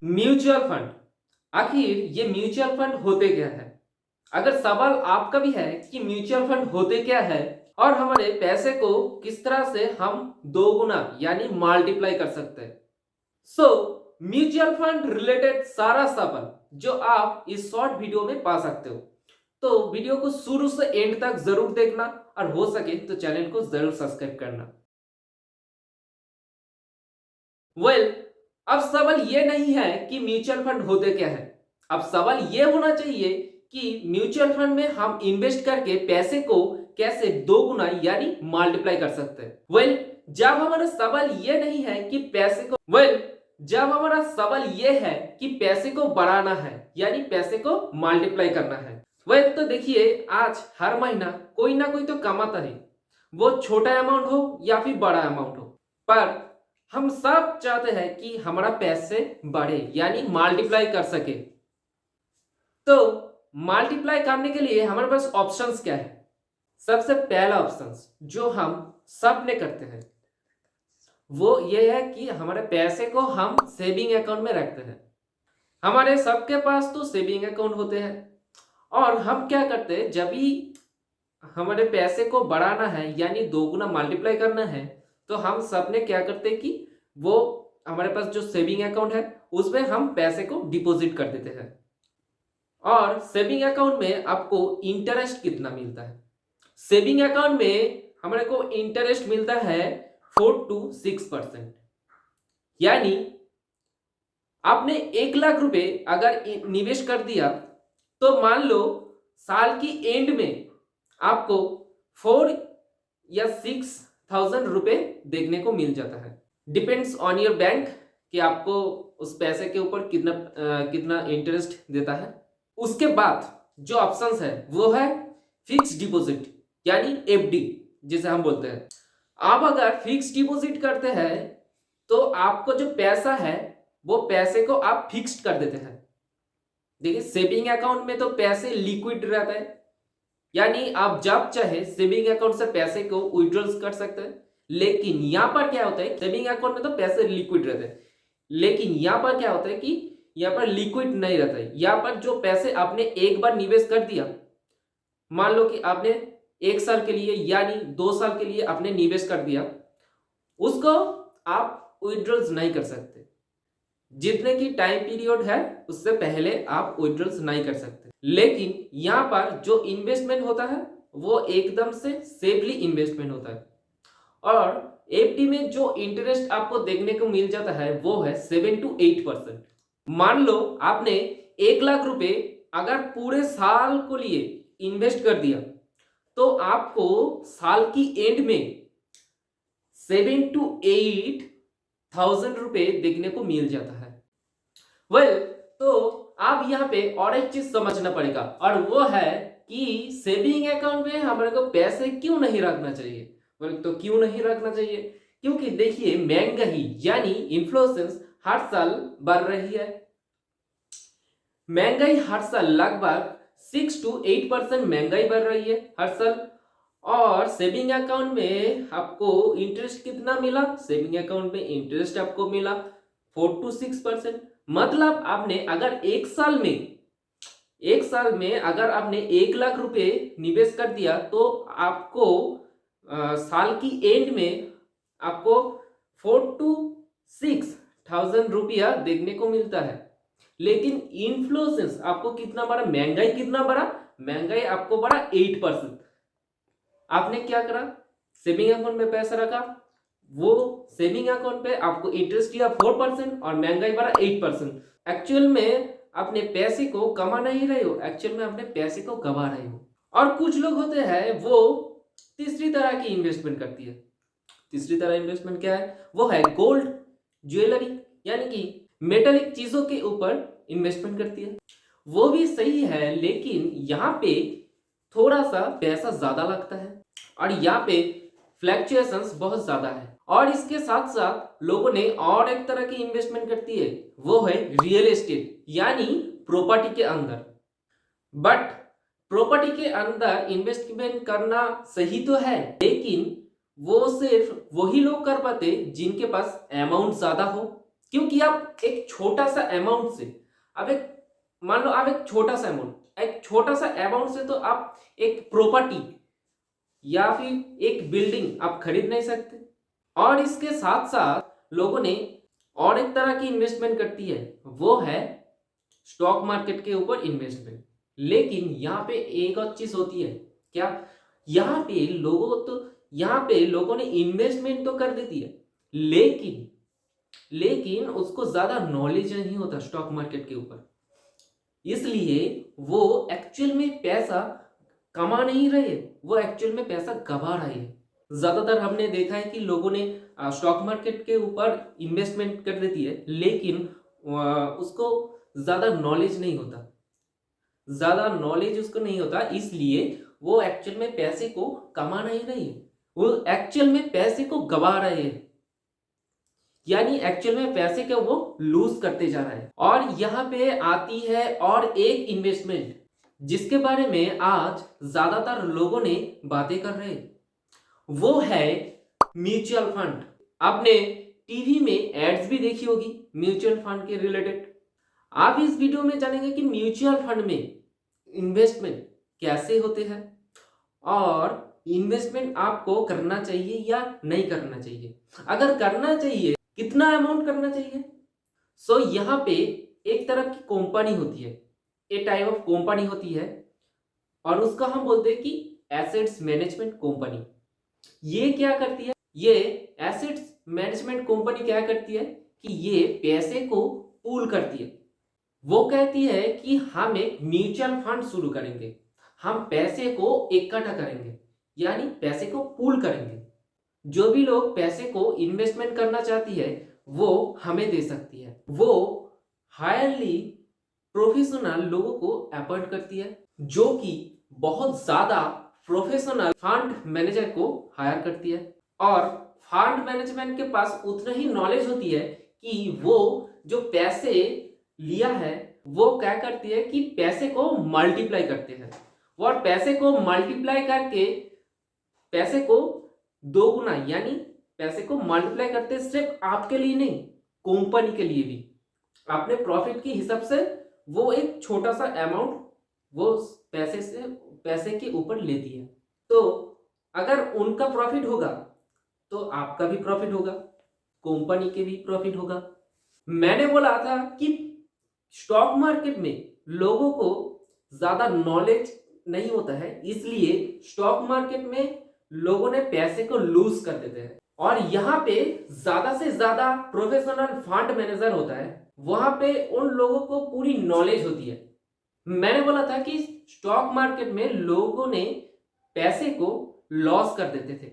Mutual fund, आखिर ये mutual fund होते क्या है? अगर सवाल आपका भी है कि म्यूचुअल फंड होते क्या है और हमारे पैसे को किस तरह से हम दोगुना यानी मल्टीप्लाई कर सकते हैं, सो म्यूचुअल फंड रिलेटेड सारा सवाल जो आप इस शॉर्ट वीडियो में पा सकते हो। तो वीडियो को शुरू से एंड तक जरूर देखना और हो सके तो चैनल को जरूर सब्सक्राइब करना। वेल, अब सवाल ये नहीं है कि म्यूचुअल फंड होते क्या है। अब सवाल ये होना चाहिए कि म्यूचुअल फंड में हम इन्वेस्ट करके पैसे को कैसे दो गुना यानी मल्टीप्लाई कर सकते हैं। जब हमारा सवाल ये नहीं है कि जब हमारा सवाल ये है कि पैसे को बढ़ाना है यानी पैसे को मल्टीप्लाई करना है। तो देखिए, आज हर महीना कोई ना कोई तो कमाता है, वो छोटा अमाउंट हो या फिर बड़ा अमाउंट हो, पर हम सब चाहते हैं कि हमारा पैसे बढ़े यानी मल्टीप्लाई कर सके। तो मल्टीप्लाई करने के लिए हमारे पास ऑप्शंस क्या है? सबसे पहला ऑप्शंस जो हम सब ने करते हैं वो ये है कि हमारे पैसे को हम सेविंग अकाउंट में रखते हैं। हमारे सबके पास तो सेविंग अकाउंट होते हैं और हम क्या करते हैं, जब भी हमारे पैसे को बढ़ाना है यानी दो गुना मल्टीप्लाई करना है तो हम सब ने क्या करते हैं कि वो हमारे पास जो सेविंग अकाउंट है उसमें हम पैसे को डिपॉजिट कर देते हैं। और सेविंग अकाउंट में आपको इंटरेस्ट कितना मिलता है? सेविंग अकाउंट में हमारे को इंटरेस्ट मिलता है 4 to 6%। यानी आपने 1 लाख रुपए अगर निवेश कर दिया तो मान लो साल की एंड में आपको 4 या 6,000 रुपए देखने को मिल जाता है। डिपेंड्स ऑन योर बैंक कि आपको उस पैसे के ऊपर कितना इंटरेस्ट देता है। उसके बाद जो ऑप्शंस है वो है फिक्स डिपॉजिट यानी एफडी जिसे हम बोलते हैं। आप अगर फिक्स डिपॉजिट करते हैं तो आपको जो पैसा है वो पैसे को आप फिक्स्ड कर देते हैं। देखिए, सेविंग अकाउंट में तो पैसे लिक्विड रहता है यानी आप जब चाहे सेविंग अकाउंट से पैसे को विड्रॉल कर सकते हैं। लेकिन यहां पर क्या होता है, सेविंग अकाउंट में तो पैसे लिक्विड रहते हैं, लेकिन यहां पर क्या होता है कि यहां पर लिक्विड नहीं रहता है। यहां पर जो पैसे आपने एक बार निवेश कर दिया, मान लो कि आपने 1 साल के लिए यानी 2 साल के लिए आपने निवेश कर दिया, उसको आप विड्रॉल्स नहीं कर सकते। जितने की टाइम पीरियड है उससे पहले आप विड्रॉल्स नहीं कर सकते। लेकिन यहां पर जो इन्वेस्टमेंट होता है वो एकदम से सेफली इन्वेस्टमेंट होता है। और एफडी में जो इंटरेस्ट आपको देखने को मिल जाता है वो है 7 to 8%। मान लो आपने 1 लाख रुपए अगर पूरे साल को लिए इन्वेस्ट कर दिया तो आपको साल की एंड में 7 to 8,000 रुपए देखने को मिल जाता है। तो आप यहाँ पे और एक चीज समझना पड़ेगा और वो है कि सेविंग अकाउंट में हमारे को पैसे क्यों नहीं रखना चाहिए। तो क्यों नहीं रखना चाहिए? क्योंकि देखिए, महंगाई यानी इन्फ्लेशन हर साल बढ़ रही है। महंगाई हर साल लगभग 6 to 8% महंगाई बढ़ रही है हर साल। और सेविंग अकाउंट में आपको इंटरेस्ट कितना मिला? सेविंग अकाउंट में इंटरेस्ट आपको मिला 4 to 6%। मतलब आपने अगर एक साल में अगर आपने 1 लाख रुपए निवेश कर दिया तो आपको साल की एंड में आपको 4 to 6,000 रुपया देखने को मिलता है। लेकिन इन्फ्लेशन आपको कितना बढ़ा? महंगाई कितना बढ़ा? महंगाई आपको बढ़ा 8%। आपने क्या करा? सेविंग अकाउंट में पैसा रखा, वो सेविंग अकाउंट पे आपको इंटरेस्ट दिया 4% और महंगाई बढ़ा 8%। एक्चुअल में अपने पैसे को कमा नहीं रहे हो, एक्चुअल में अपने पैसे को गवा रहे हो। और कुछ लोग होते हैं वो तीसरी तरह की इन्वेस्टमेंट करती है। तीसरी तरह इन्वेस्टमेंट क्या है? वो है गोल्ड, ज्वेलरी यानी कि मेटालिक चीजों के ऊपर इन्वेस्टमेंट करती है। वो भी सही है, लेकिन यहाँ पे थोड़ा सा पैसा ज्यादा लगता है और यहाँ पे फ्लैक्चुएशंस बहुत ज्यादा है। और इसके साथ साथ लोगों ने और एक तरह की इन्वेस्टमेंट करती है, वो है रियल एस्टेट यानी प्रॉपर्टी के अंदर। बट प्रॉपर्टी के अंदर इन्वेस्टमेंट करना सही तो है, लेकिन वो सिर्फ वही लोग कर पाते जिनके पास अमाउंट ज्यादा हो क्योंकि आप एक छोटा सा अमाउंट से, अब एक मान लो आप एक छोटा सा अमाउंट से तो आप एक प्रॉपर्टी या फिर एक बिल्डिंग आप खरीद नहीं सकते। और इसके साथ साथ लोगों ने और एक तरह की इन्वेस्टमेंट करती है, वो है स्टॉक मार्केट के ऊपर इन्वेस्टमेंट। लेकिन यहाँ पे एक और चीज होती है, क्या, यहाँ पे लोगों ने इन्वेस्टमेंट तो कर देती है, लेकिन उसको ज्यादा नॉलेज नहीं होता स्टॉक मार्केट के ऊपर, इसलिए वो एक्चुअल में पैसा कमा नहीं रहे, वो एक्चुअल में पैसा गवा रहे हैं। ज्यादातर हमने देखा है कि लोगों ने स्टॉक मार्केट के ऊपर इन्वेस्टमेंट कर देती है, लेकिन उसको ज्यादा नॉलेज नहीं होता, इसलिए वो एक्चुअल में पैसे को कमा नहीं रही है, वो एक्चुअल में पैसे को गवा रहे हैं, यानी एक्चुअल में पैसे को वो लूज करते जा रहा है। और यहाँ पे आती है और एक इन्वेस्टमेंट जिसके बारे में आज ज्यादातर लोगों ने बातें कर रहे हैं, वो है म्यूचुअल फंड। आपने टीवी में एड्स भी देखी होगी म्यूचुअल फंड के रिलेटेड। आप इस वीडियो में जानेंगे कि म्यूचुअल फंड में इन्वेस्टमेंट कैसे होते हैं और इन्वेस्टमेंट आपको करना चाहिए या नहीं करना चाहिए, अगर करना चाहिए कितना अमाउंट करना चाहिए। सो यहाँ पे एक तरह की कंपनी होती है, ए टाइप ऑफ कंपनी होती है, और उसका हम बोलते हैं कि एसेट्स मैनेजमेंट कंपनी। ये क्या करती है, ये एसेट्स मैनेजमेंट कंपनी क्या करती है कि ये पैसे को पूल करती है। वो कहती है कि हम एक म्यूचुअल फंड शुरू करेंगे, हम पैसे को इकट्ठा करेंगे, यानी पैसे को पूल करेंगे। जो भी लोग पैसे को इन्वेस्टमेंट करना चाहती है वो हमें दे सकती है। वो हायरली प्रोफेशनल लोगों को अपॉइंट करती है, जो कि बहुत ज्यादा प्रोफेशनल फंड मैनेजर को हायर करती है। और फंड मैनेजमेंट के पास उतना ही नॉलेज होती है कि वो जो पैसे लिया है वो क्या करती है कि पैसे को मल्टीप्लाई करते हैं, और पैसे को मल्टीप्लाई करके पैसे को दो गुना, यानी पैसे को मल्टीप्लाई करते सिर्फ आपके लिए नहीं, कंपनी के लिए भी। आपने प्रॉफिट के हिसाब से वो एक छोटा सा अमाउंट वो पैसे के ऊपर लेती है। तो अगर उनका प्रॉफिट होगा तो आपका भी प्रॉफिट होगा, कंपनी के भी प्रॉफिट होगा। मैंने बोला था कि स्टॉक मार्केट में लोगों को ज्यादा नॉलेज नहीं होता है, इसलिए स्टॉक मार्केट में लोगों ने पैसे को लूज कर देते हैं। और यहाँ पे ज्यादा से ज्यादा प्रोफेशनल फंड मैनेजर होता है, वहां पे उन लोगों को पूरी नॉलेज होती है। मैंने बोला था कि स्टॉक मार्केट में लोगों ने पैसे को लॉस कर देते थे,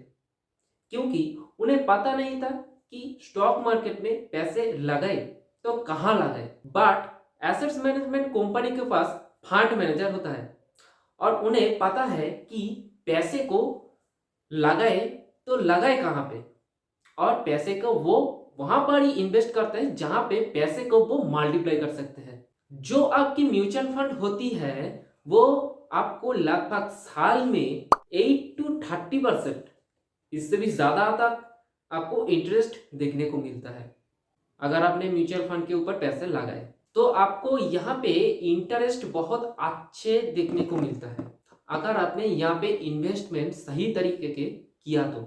क्योंकि उन्हें पता नहीं था कि स्टॉक मार्केट में पैसे लगाए तो कहां लगाए। बट एसेट्स मैनेजमेंट कंपनी के पास फंड मैनेजर होता है और उन्हें पता है कि पैसे को लगाए तो लगाए कहां पे, और पैसे को वो वहां पर ही इन्वेस्ट करते हैं जहां पे पैसे को वो मल्टीप्लाई कर सकते हैं। जो आपकी म्यूचुअल फंड होती है वो आपको लगभग साल में 8 to 30%, इससे भी ज्यादा तक आपको इंटरेस्ट देखने को मिलता है अगर आपने म्यूचुअल फंड के ऊपर पैसे लगाए। तो आपको यहाँ पे इंटरेस्ट बहुत अच्छे देखने को मिलता है अगर आपने यहाँ पे इन्वेस्टमेंट सही तरीके के किया तो।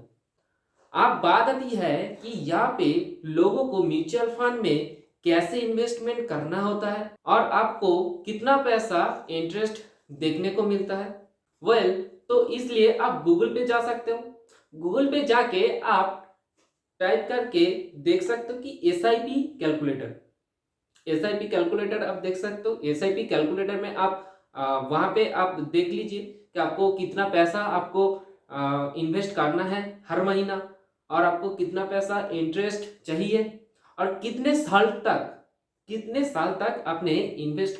अब बात आती है कि यहाँ पे लोगों को म्यूचुअल फंड में कैसे इन्वेस्टमेंट करना होता है और आपको कितना पैसा इंटरेस्ट देखने को मिलता है। तो इसलिए आप गूगल पे जा सकते हो, गूगल पे जाके आप टाइप करके देख सकते हो कि एसआईपी कैलकुलेटर आप देख सकते हो। एसआईपी कैलकुलेटर में आप वहां पे आप देख लीजिए कि आपको कितना पैसा आपको इन्वेस्ट करना है हर महीना, और आपको कितना पैसा इंटरेस्ट चाहिए, और कितने साल तक आपने इन्वेस्ट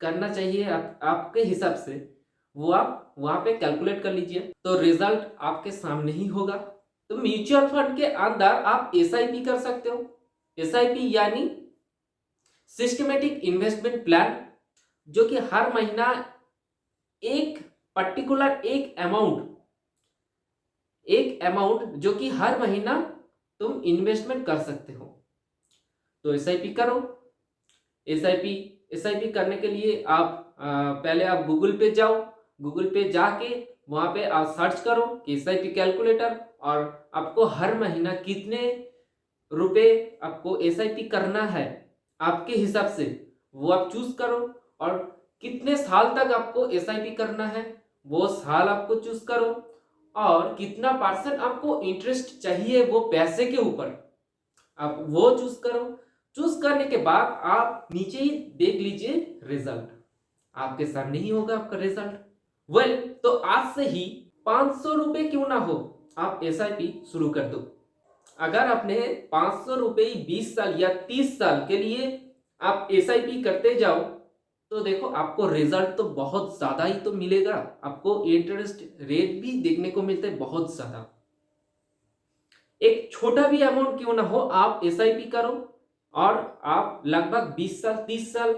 करना चाहिए आपके हिसाब से, वो आप वहां पे कैलकुलेट कर लीजिए तो रिजल्ट आपके सामने ही होगा। तो म्यूचुअल फंड के अंदर आप एसआईपी कर सकते हो। एसआईपी यानी सिस्टमेटिक इन्वेस्टमेंट प्लान, जो कि हर महीना एक पर्टिकुलर एक अमाउंट जो कि हर महीना तुम इन्वेस्टमेंट कर सकते हो। तो एसआईपी करो। एसआईपी करने के लिए आप पहले आप गूगल पे जाओ, गूगल पे जाके वहां पे आप सर्च करो कि एसआईपी कैलकुलेटर, और आपको हर महीना कितने रुपए आपको एसआईपी करना है आपके हिसाब से वो आप चूज करो, और कितने साल तक आपको एसआईपी करना है वो साल आपको चूज करो, और कितना परसेंट आपको इंटरेस्ट चाहिए वो पैसे के ऊपर आप वो चूज करो। चूज करने के बाद आप नीचे ही देख लीजिए रिजल्ट, आपके सामने ही होगा आपका रिजल्ट। वेल, तो आज से ही 500 रुपए क्यों ना हो, आप एसआईपी शुरू कर दो। अगर आपने 500 रुपए 20 साल या 30 साल के लिए आप एसआईपी करते जाओ, तो देखो आपको रिजल्ट तो बहुत ज्यादा ही तो मिलेगा, आपको इंटरेस्ट रेट भी देखने को मिलता है बहुत ज्यादा। एक छोटा भी अमाउंट क्यों ना हो, आप एसआईपी करो, और आप लगभग 20 साल 30 साल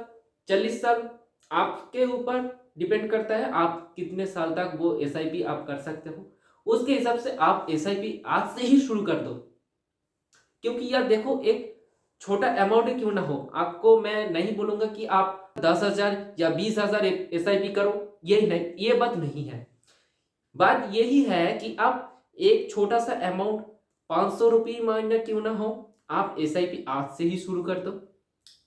40 साल आपके ऊपर डिपेंड करता है आप कितने साल तक वो एसआईपी आप कर सकते हो, उसके हिसाब से आप एसआईपी आज से ही शुरू कर दो। क्योंकि यार देखो, एक छोटा अमाउंट क्यों ना हो, आपको मैं नहीं बोलूंगा कि आप 10,000 या 20,000 एसआईपी करो, यही नहीं, ये बात नहीं है। बात यही है कि आप एक छोटा सा अमाउंट 500 रुपये महीना क्यों ना हो, आप एसआईपी आज से ही शुरू कर दो।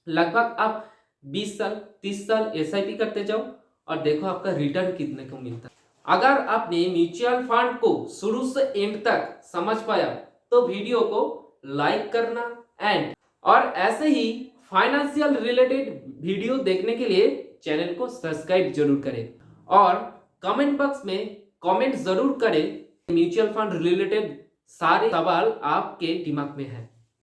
लगभग आप 20 साल 30 साल एसआईपी करते जाओ, और देखो आपका रिटर्न कितने को मिलता है। अगर आपने म्यूचुअल फंड को शुरू से एंड तक समझ पाया तो वीडियो को लाइक करना, एंड और ऐसे ही फाइनेंशियल रिलेटेड वीडियो देखने के लिए चैनल को सब्सक्राइब जरूर करें, और कमेंट बॉक्स में कमेंट जरूर करें म्यूचुअल फंड रिलेटेड सारे सवाल आपके दिमाग में है।